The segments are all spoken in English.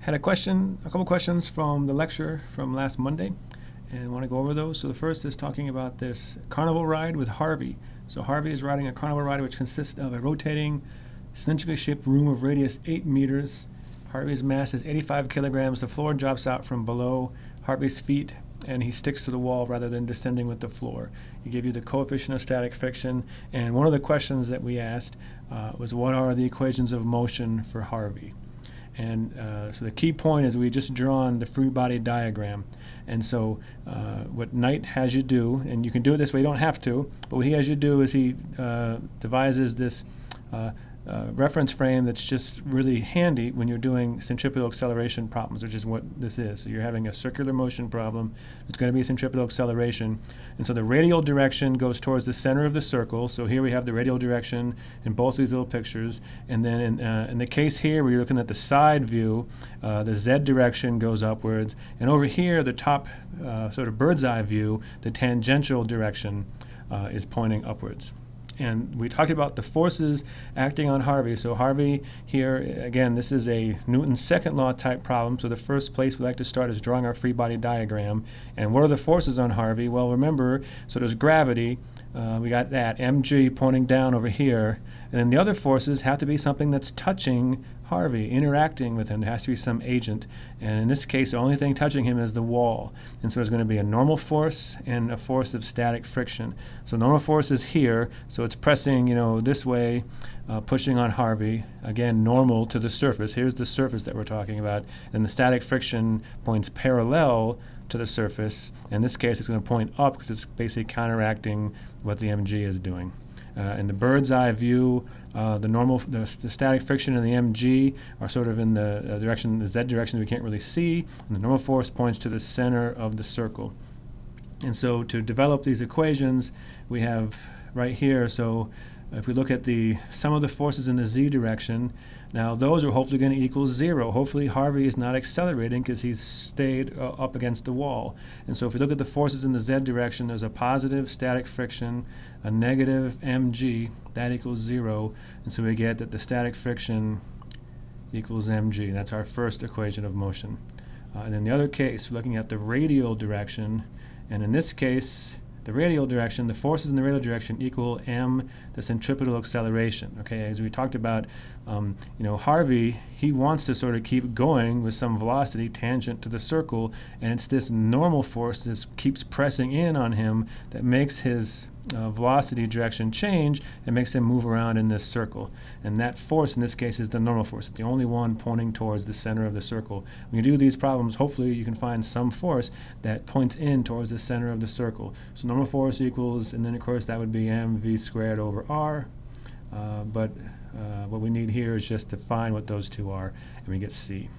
Had a couple questions from the lecture from last Monday, and want to go over those. So the first is talking about this carnival ride with Harvey. So Harvey is riding a carnival ride which consists of a rotating, cylindrically shaped room of radius 8 meters. Harvey's mass is 85 kilograms. The floor drops out from below Harvey's feet, and he sticks to the wall rather than descending with the floor. He gave you the coefficient of static friction, and one of the questions that we asked was, what are the equations of motion for Harvey? And so the key point is we just drawn the free body diagram. And so what Knight has you do, and you can do it this way, you don't have to, but what he has you do is he devises this reference frame that's just really handy when you're doing centripetal acceleration problems, which is what this is. So you're having a circular motion problem. It's going to be centripetal acceleration. And so the radial direction goes towards the center of the circle. So here we have the radial direction in both these little pictures. And then in the case here where you're looking at the side view, the Z direction goes upwards. And over here, the top sort of bird's eye view, the tangential direction is pointing upwards. And we talked about the forces acting on Harvey. So Harvey here, again, this is a Newton's second law type problem. So the first place we like to start is drawing our free body diagram. And what are the forces on Harvey? Well, remember, so there's gravity. We got that, mg pointing down over here. And then the other forces have to be something that's touching Harvey, interacting with him. There has to be some agent. And in this case, the only thing touching him is the wall. And so there's going to be a normal force and a force of static friction. So normal force is here, so it's pressing, this way, pushing on Harvey. Again, normal to the surface. Here's the surface that we're talking about. And the static friction points parallel to the surface. In this case, it's going to point up because it's basically counteracting what the mg is doing. In the bird's eye view, the static friction and the mg are sort of in the direction, the z direction we can't really see, and the normal force points to the center of the circle. And so to develop these equations, we have right here, so if we look at the sum of the forces in the z direction, now those are hopefully going to equal 0. Hopefully Harvey is not accelerating because he's stayed up against the wall. And so if we look at the forces in the z direction, there's a positive static friction, a negative mg, that equals 0. And so we get that the static friction equals mg. That's our first equation of motion. And in the other case, we're looking at the radial direction, and in this case, the radial direction, the forces in the radial direction equal m, the centripetal acceleration. Okay, as we talked about, Harvey, he wants to sort of keep going with some velocity tangent to the circle, and it's this normal force that keeps pressing in on him that makes his velocity direction change and makes him move around in this circle. And that force in this case is the normal force, the only one pointing towards the center of the circle. When you do these problems, hopefully you can find some force that points in towards the center of the circle. So normal force equals, and then of course that would be mv squared over r. But what we need here is just to find what those two are, and we get C.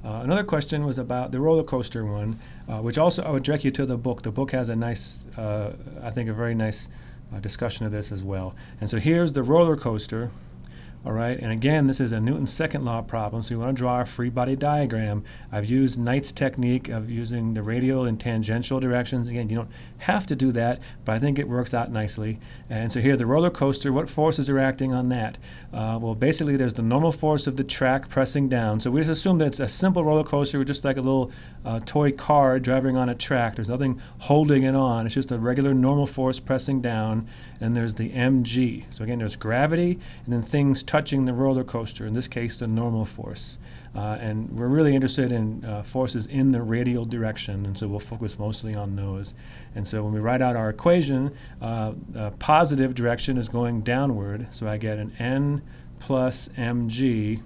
Another question was about the roller coaster one, which also I would direct you to the book. The book has a nice, I think a very nice discussion of this as well. And so here's the roller coaster. All right, and again, this is a Newton's second law problem, so you want to draw a free body diagram. I've used Knight's technique of using the radial and tangential directions. Again, you don't have to do that, but I think it works out nicely. And so here, the roller coaster, what forces are acting on that? Well, basically, there's the normal force of the track pressing down. So we just assume that it's a simple roller coaster, just like a little toy car driving on a track. There's nothing holding it on. It's just a regular normal force pressing down. And there's the mg. So again, there's gravity, and then things touching the roller coaster, in this case the normal force. And we're really interested in forces in the radial direction, and so we'll focus mostly on those. And so when we write out our equation, positive direction is going downward, so I get an n plus mg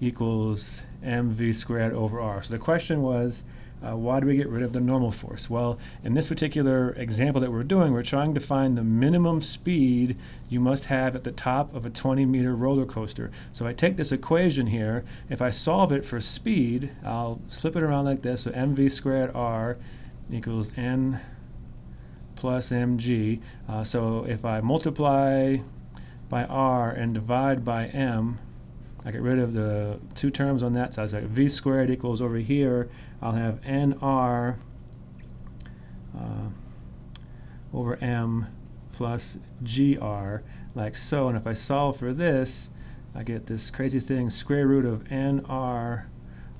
equals mv squared over r. So the question was, why do we get rid of the normal force? Well, in this particular example that we're doing, we're trying to find the minimum speed you must have at the top of a 20-meter roller coaster. So I take this equation here. If I solve it for speed, I'll flip it around like this. So mv squared r equals n plus mg. So if I multiply by r and divide by m, I get rid of the two terms on that side. So v squared equals over here, I'll have nr over m plus gr, like so. And if I solve for this, I get this crazy thing, square root of nr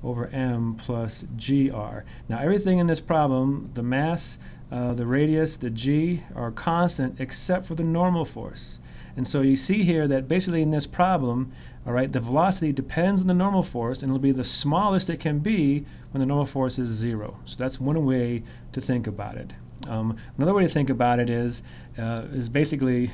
over m plus gr. Now everything in this problem, the mass, the radius, the g, are constant except for the normal force. And so you see here that basically in this problem, all right, the velocity depends on the normal force, and it'll be the smallest it can be when the normal force is 0. So that's one way to think about it. Another way to think about it is basically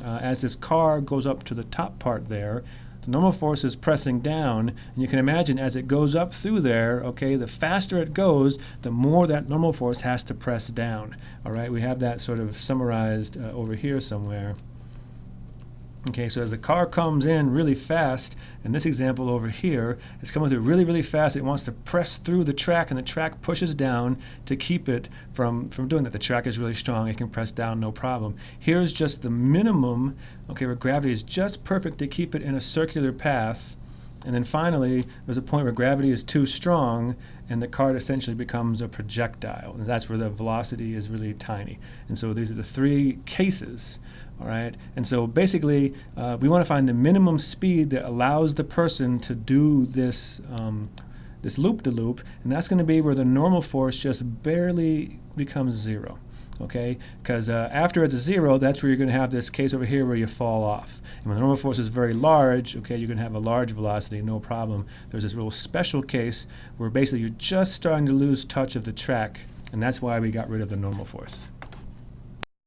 as this car goes up to the top part there, the normal force is pressing down, and you can imagine as it goes up through there, okay, the faster it goes, the more that normal force has to press down. All right, we have that sort of summarized over here somewhere. Okay, so as the car comes in really fast, in this example over here, it's coming through really, really fast. It wants to press through the track, and the track pushes down to keep it from doing that. The track is really strong. It can press down, no problem. Here's just the minimum, okay, where gravity is just perfect to keep it in a circular path. And then finally, there's a point where gravity is too strong, and the car essentially becomes a projectile. And that's where the velocity is really tiny. And so these are the three cases, all right? And so basically, we want to find the minimum speed that allows the person to do this, this loop-de-loop, and that's going to be where the normal force just barely becomes 0. Okay, because after it's 0, that's where you're going to have this case over here where you fall off. And when the normal force is very large, okay, you can have a large velocity, no problem. There's this real special case where basically you're just starting to lose touch of the track, and that's why we got rid of the normal force.